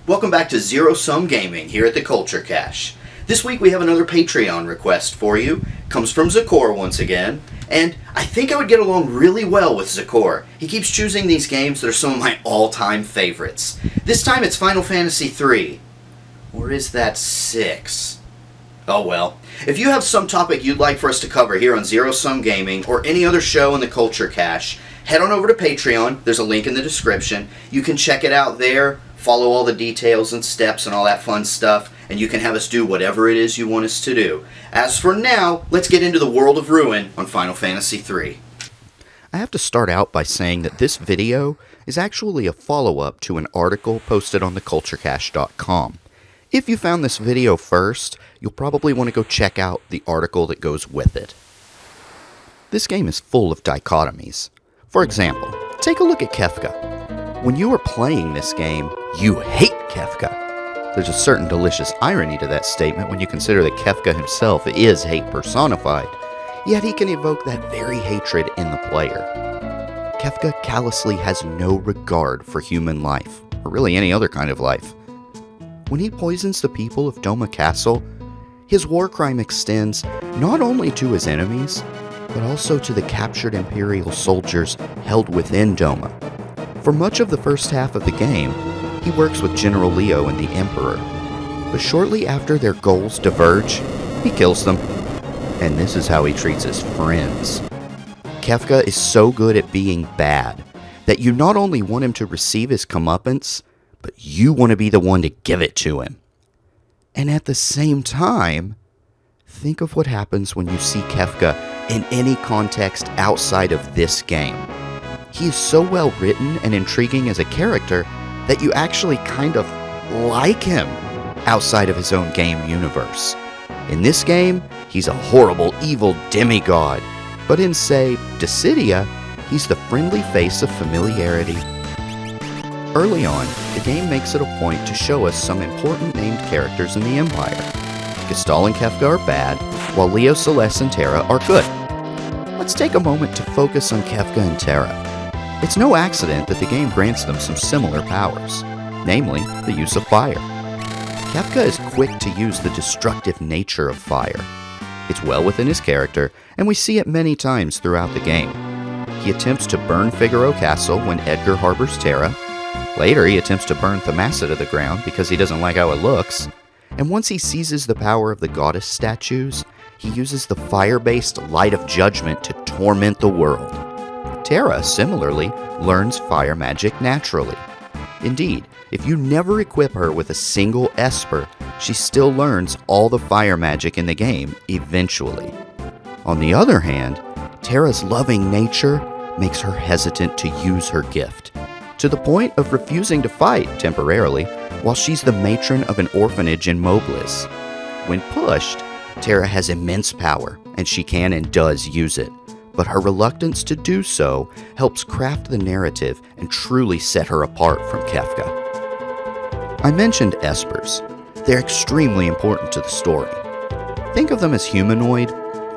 Welcome back to Zero Sum Gaming here at the Culture Cache. This week we have another Patreon request for you. Comes from Zakor once again, and I think I would get along really well with Zakor. He keeps choosing these games that are some of my all-time favorites. This time it's Final Fantasy III. Or is that 6? Oh well. If you have some topic you'd like for us to cover here on Zero Sum Gaming or any other show in the Culture Cache, head on over to Patreon. There's a link in the description. You can check it out there, follow all the details and steps and all that fun stuff, and you can have us do whatever it is you want us to do. As for now, let's get into the world of ruin on Final Fantasy III. I have to start out by saying that this video is actually a follow-up to an article posted on theculturecache.com. If you found this video first, you'll probably want to go check out the article that goes with it. This game is full of dichotomies. For example, take a look at Kefka. When you are playing this game, you hate Kefka. There's a certain delicious irony to that statement when you consider that Kefka himself is hate personified, yet he can evoke that very hatred in the player. Kefka callously has no regard for human life, or really any other kind of life. When he poisons the people of Doma Castle, his war crime extends not only to his enemies, but also to the captured Imperial soldiers held within Doma. For much of the first half of the game, he works with General Leo and the Emperor, but shortly after their goals diverge, he kills them. And this is how he treats his friends. Kefka is so good at being bad that you not only want him to receive his comeuppance, but you want to be the one to give it to him. And at the same time, think of what happens when you see Kefka in any context outside of this game. He is so well written and intriguing as a character that you actually kind of like him outside of his own game universe. In this game, he's a horrible, evil demigod, but in, say, Dissidia, he's the friendly face of familiarity. Early on, the game makes it a point to show us some important named characters in the Empire. Gestahl and Kefka are bad, while Leo, Celes, and Terra are good. Let's take a moment to focus on Kefka and Terra. It's no accident that the game grants them some similar powers, namely the use of fire. Kefka is quick to use the destructive nature of fire. It's well within his character, and we see it many times throughout the game. He attempts to burn Figaro Castle when Edgar harbors Terra. Later, he attempts to burn Thamasa to the ground because he doesn't like how it looks. And once he seizes the power of the goddess statues, he uses the fire-based Light of Judgment to torment the world. Terra, similarly, learns fire magic naturally. Indeed, if you never equip her with a single Esper, she still learns all the fire magic in the game eventually. On the other hand, Terra's loving nature makes her hesitant to use her gift, to the point of refusing to fight temporarily while she's the matron of an orphanage in Mobliz. When pushed, Terra has immense power, and she can and does use it, but her reluctance to do so helps craft the narrative and truly set her apart from Kefka. I mentioned Espers. They're extremely important to the story. Think of them as humanoid,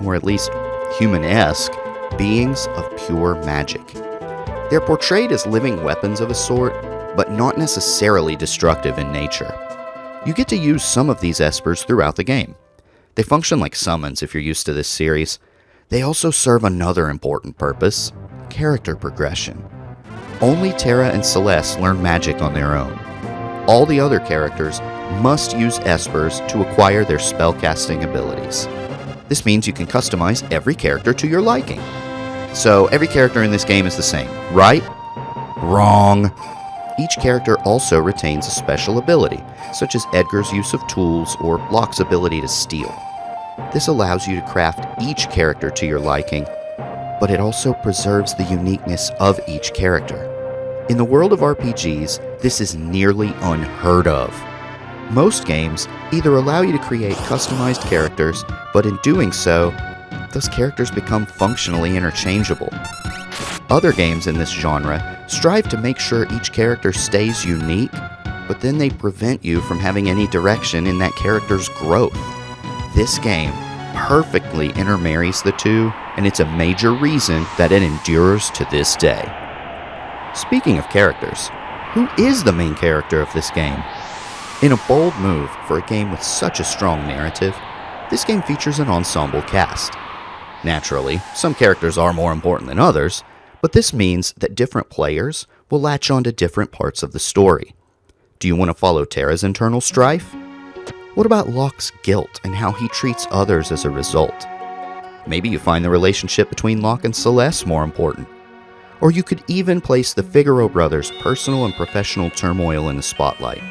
or at least human-esque, beings of pure magic. They're portrayed as living weapons of a sort, but not necessarily destructive in nature. You get to use some of these Espers throughout the game. They function like summons if you're used to this series. They also serve another important purpose: character progression. Only Terra and Celes learn magic on their own. All the other characters must use Espers to acquire their spellcasting abilities. This means you can customize every character to your liking. So every character in this game is the same, right? Wrong. Each character also retains a special ability, such as Edgar's use of tools or Locke's ability to steal. This allows you to craft each character to your liking, but it also preserves the uniqueness of each character. In the world of RPGs, this is nearly unheard of. Most games either allow you to create customized characters, but in doing so, those characters become functionally interchangeable. Other games in this genre strive to make sure each character stays unique, but then they prevent you from having any direction in that character's growth. This game perfectly intermarries the two, and it's a major reason that it endures to this day. Speaking of characters, who is the main character of this game? In a bold move for a game with such a strong narrative, this game features an ensemble cast. Naturally, some characters are more important than others, but this means that different players will latch on to different parts of the story. Do you want to follow Terra's internal strife? What about Locke's guilt and how he treats others as a result? Maybe you find the relationship between Locke and Celeste more important. Or you could even place the Figaro brothers' personal and professional turmoil in the spotlight.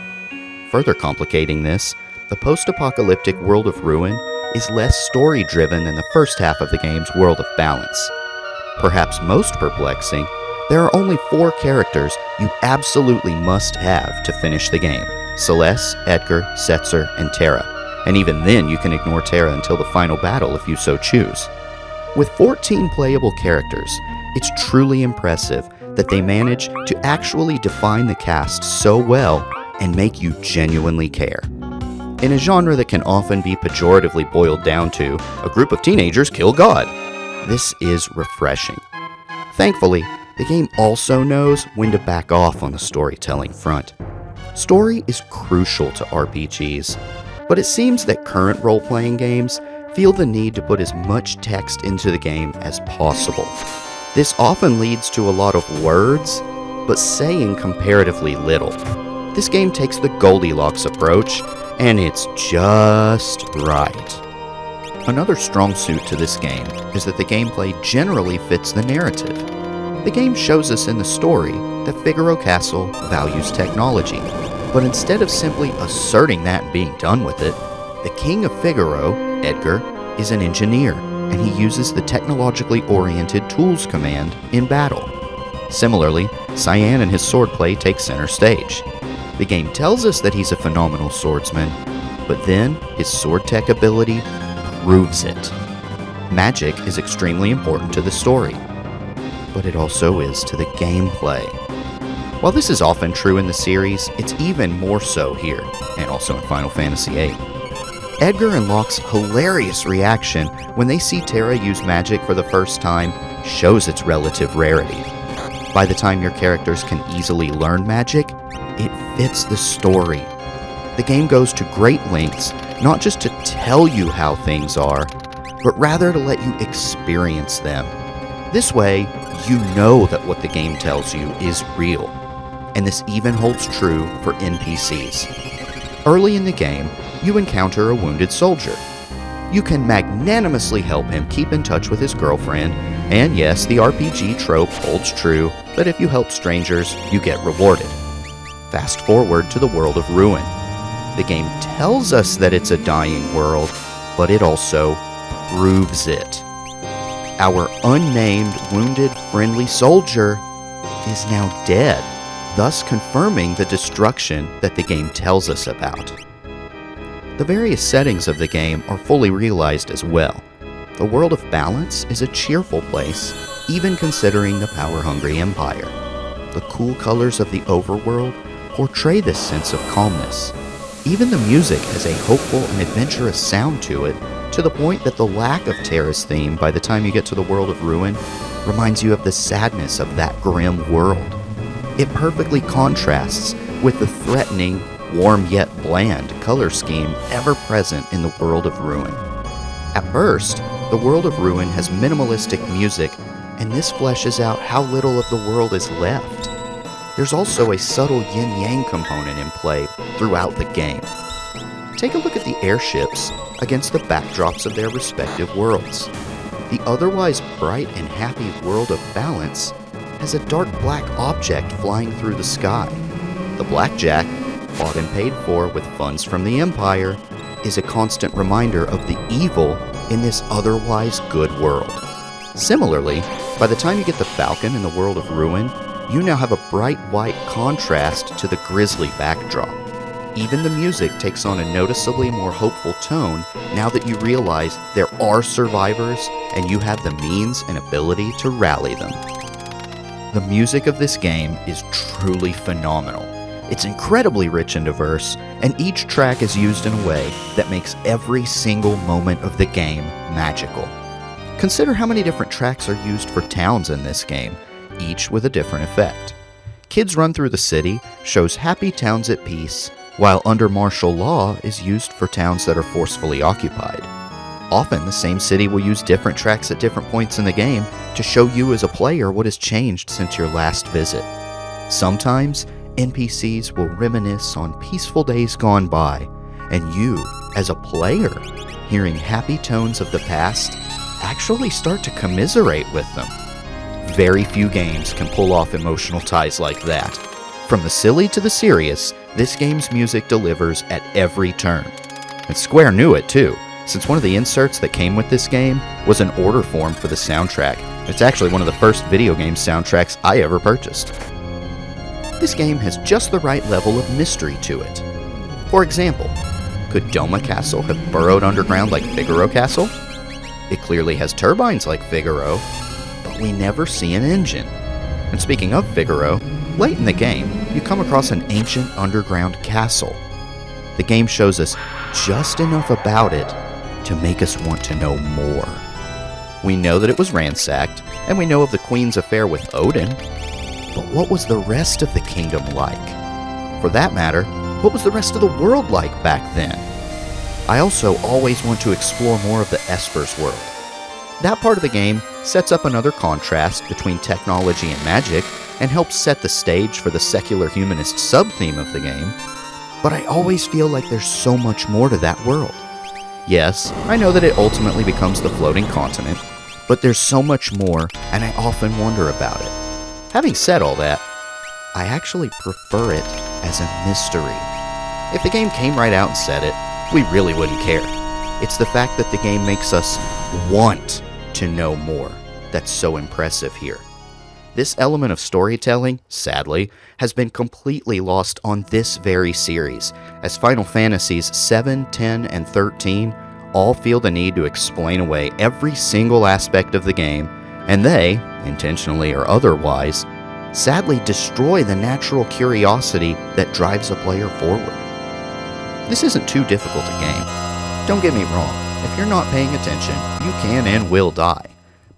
Further complicating this, the post-apocalyptic world of Ruin is less story-driven than the first half of the game's World of Balance. Perhaps most perplexing, there are only 4 characters you absolutely must have to finish the game: Celeste, Edgar, Setzer, and Terra. And even then you can ignore Terra until the final battle if you so choose. With 14 playable characters, it's truly impressive that they manage to actually define the cast so well and make you genuinely care. In a genre that can often be pejoratively boiled down to, a group of teenagers kill God, this is refreshing. Thankfully, the game also knows when to back off on the storytelling front. Story is crucial to RPGs, but it seems that current role-playing games feel the need to put as much text into the game as possible. This often leads to a lot of words, but saying comparatively little. This game takes the Goldilocks approach, and it's just right. Another strong suit to this game is that the gameplay generally fits the narrative. The game shows us in the story that Figaro Castle values technology, but instead of simply asserting that and being done with it, the King of Figaro, Edgar, is an engineer, and he uses the technologically oriented tools command in battle. Similarly, Cyan and his swordplay take center stage. The game tells us that he's a phenomenal swordsman, but then his sword tech ability proves it. Magic is extremely important to the story, but it also is to the gameplay. While this is often true in the series, it's even more so here, and also in Final Fantasy VIII. Edgar and Locke's hilarious reaction when they see Terra use magic for the first time shows its relative rarity. By the time your characters can easily learn magic, it fits the story. The game goes to great lengths not just to tell you how things are, but rather to let you experience them. This way, you know that what the game tells you is real. And this even holds true for NPCs. Early in the game, you encounter a wounded soldier. You can magnanimously help him keep in touch with his girlfriend, and yes, the RPG trope holds true that if you help strangers, you get rewarded. Fast forward to the world of Ruin. The game tells us that it's a dying world, but it also proves it. Our unnamed, wounded, friendly soldier is now dead, thus confirming the destruction that the game tells us about. The various settings of the game are fully realized as well. The World of Balance is a cheerful place, even considering the power-hungry Empire. The cool colors of the overworld portray this sense of calmness. Even the music has a hopeful and adventurous sound to it, to the point that the lack of Terra's theme by the time you get to the World of Ruin reminds you of the sadness of that grim world. It perfectly contrasts with the threatening, warm yet bland color scheme ever present in the World of Ruin. At first, the World of Ruin has minimalistic music, and this fleshes out how little of the world is left. There's also a subtle yin-yang component in play throughout the game. Take a look at the airships against the backdrops of their respective worlds. The otherwise bright and happy World of Balance has a dark black object flying through the sky. The Blackjack, bought and paid for with funds from the Empire, is a constant reminder of the evil in this otherwise good world. Similarly, by the time you get the Falcon in the World of Ruin, you now have a bright white contrast to the grisly backdrop. Even the music takes on a noticeably more hopeful tone now that you realize there are survivors and you have the means and ability to rally them. The music of this game is truly phenomenal. It's incredibly rich and diverse, and each track is used in a way that makes every single moment of the game magical. Consider how many different tracks are used for towns in this game, each with a different effect. Kids Run Through the City shows happy towns at peace, while Under Martial Law is used for towns that are forcefully occupied. Often, the same city will use different tracks at different points in the game to show you as a player what has changed since your last visit. Sometimes, NPCs will reminisce on peaceful days gone by, and you, as a player, hearing happy tones of the past, actually start to commiserate with them. Very few games can pull off emotional ties like that. From the silly to the serious, this game's music delivers at every turn. And Square knew it too, since one of the inserts that came with this game was an order form for the soundtrack. It's actually one of the first video game soundtracks I ever purchased. This game has just the right level of mystery to it. For example, could Doma Castle have burrowed underground like Figaro Castle? It clearly has turbines like Figaro, but we never see an engine. And speaking of Figaro, late in the game, you come across an ancient underground castle. The game shows us just enough about it to make us want to know more. We know that it was ransacked, and we know of the Queen's affair with Odin, but what was the rest of the kingdom like? For that matter, what was the rest of the world like back then? I also always want to explore more of the Esper's world. That part of the game sets up another contrast between technology and magic and helps set the stage for the secular humanist sub-theme of the game, but I always feel like there's so much more to that world. Yes, I know that it ultimately becomes the floating continent, but there's so much more, and I often wonder about it. Having said all that, I actually prefer it as a mystery. If the game came right out and said it, we really wouldn't care. It's the fact that the game makes us want to know more that's so impressive here. This element of storytelling, sadly, has been completely lost on this very series, as Final Fantasies 7, 10, and 13 all feel the need to explain away every single aspect of the game, and they, intentionally or otherwise, sadly destroy the natural curiosity that drives a player forward. This isn't too difficult a game. Don't get me wrong, if you're not paying attention, you can and will die,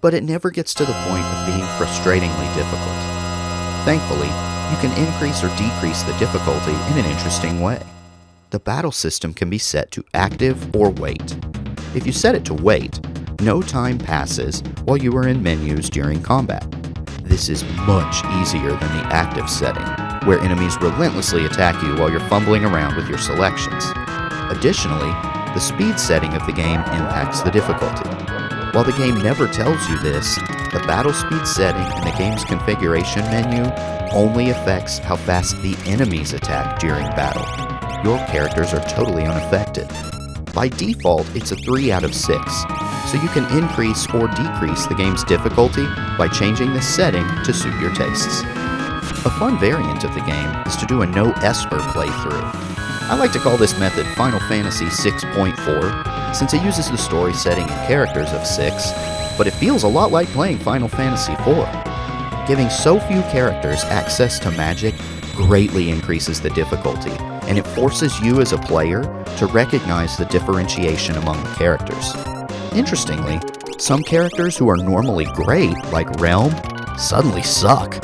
but it never gets to the point of being frustratingly difficult. Thankfully, you can increase or decrease the difficulty in an interesting way. The battle system can be set to active or wait. If you set it to wait, no time passes while you are in menus during combat. This is much easier than the active setting, where enemies relentlessly attack you while you're fumbling around with your selections. Additionally, the speed setting of the game impacts the difficulty. While the game never tells you this, the battle speed setting in the game's configuration menu only affects how fast the enemies attack during battle. Your characters are totally unaffected. By default, it's a 3 out of 6, so you can increase or decrease the game's difficulty by changing this setting to suit your tastes. A fun variant of the game is to do a no Esper playthrough. I like to call this method Final Fantasy 6.4, since it uses the story setting and characters of 6, but it feels a lot like playing Final Fantasy 4. Giving so few characters access to magic greatly increases the difficulty, and it forces you as a player to recognize the differentiation among the characters. Interestingly, some characters who are normally great, like Realm, suddenly suck.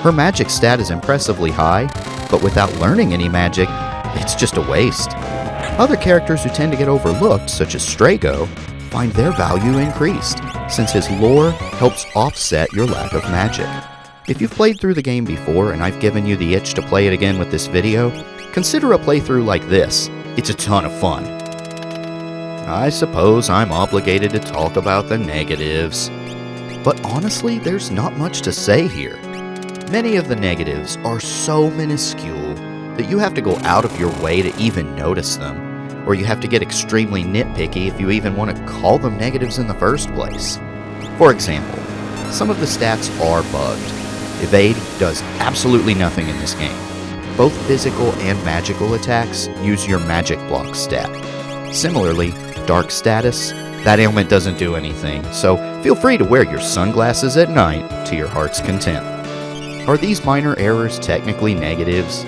Her magic stat is impressively high, but without learning any magic, it's just a waste. Other characters who tend to get overlooked, such as Strago, find their value increased, since his lore helps offset your lack of magic. If you've played through the game before and I've given you the itch to play it again with this video, consider a playthrough like this. It's a ton of fun. I suppose I'm obligated to talk about the negatives. But honestly, there's not much to say here. Many of the negatives are so minuscule that you have to go out of your way to even notice them, or you have to get extremely nitpicky if you even want to call them negatives in the first place. For example, some of the stats are bugged. Evade does absolutely nothing in this game. Both physical and magical attacks use your magic block stat. Similarly, dark status, that ailment doesn't do anything, so feel free to wear your sunglasses at night to your heart's content. Are these minor errors technically negatives?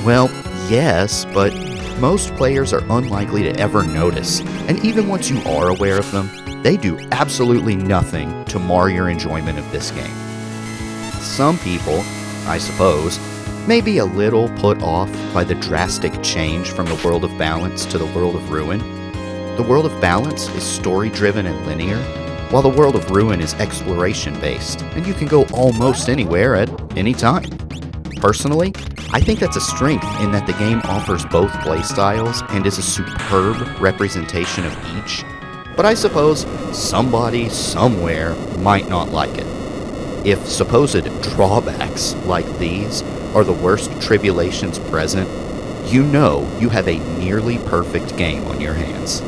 Well, yes, but most players are unlikely to ever notice, and even once you are aware of them, they do absolutely nothing to mar your enjoyment of this game. Some people, I suppose, maybe a little put off by the drastic change from the World of Balance to the World of Ruin. The World of Balance is story-driven and linear, while the World of Ruin is exploration-based, and you can go almost anywhere at any time. Personally, I think that's a strength in that the game offers both playstyles and is a superb representation of each, but I suppose somebody somewhere might not like it. If supposed drawbacks like these are the worst tribulations present, you know you have a nearly perfect game on your hands.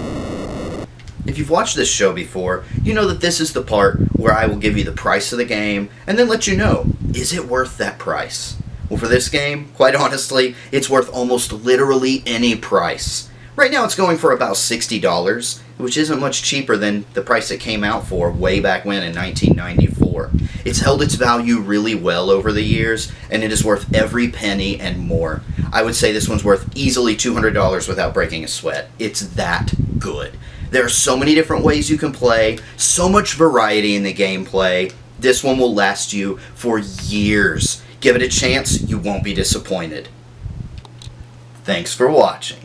If you've watched this show before, you know that this is the part where I will give you the price of the game and then let you know, is it worth that price? Well, for this game, quite honestly, it's worth almost literally any price. Right now it's going for about $60, which isn't much cheaper than the price it came out for way back when in 1994. It's held its value really well over the years, and it is worth every penny and more. I would say this one's worth easily $200 without breaking a sweat. It's that good. There are so many different ways you can play, so much variety in the gameplay. This one will last you for years. Give it a chance, you won't be disappointed. Thanks for watching.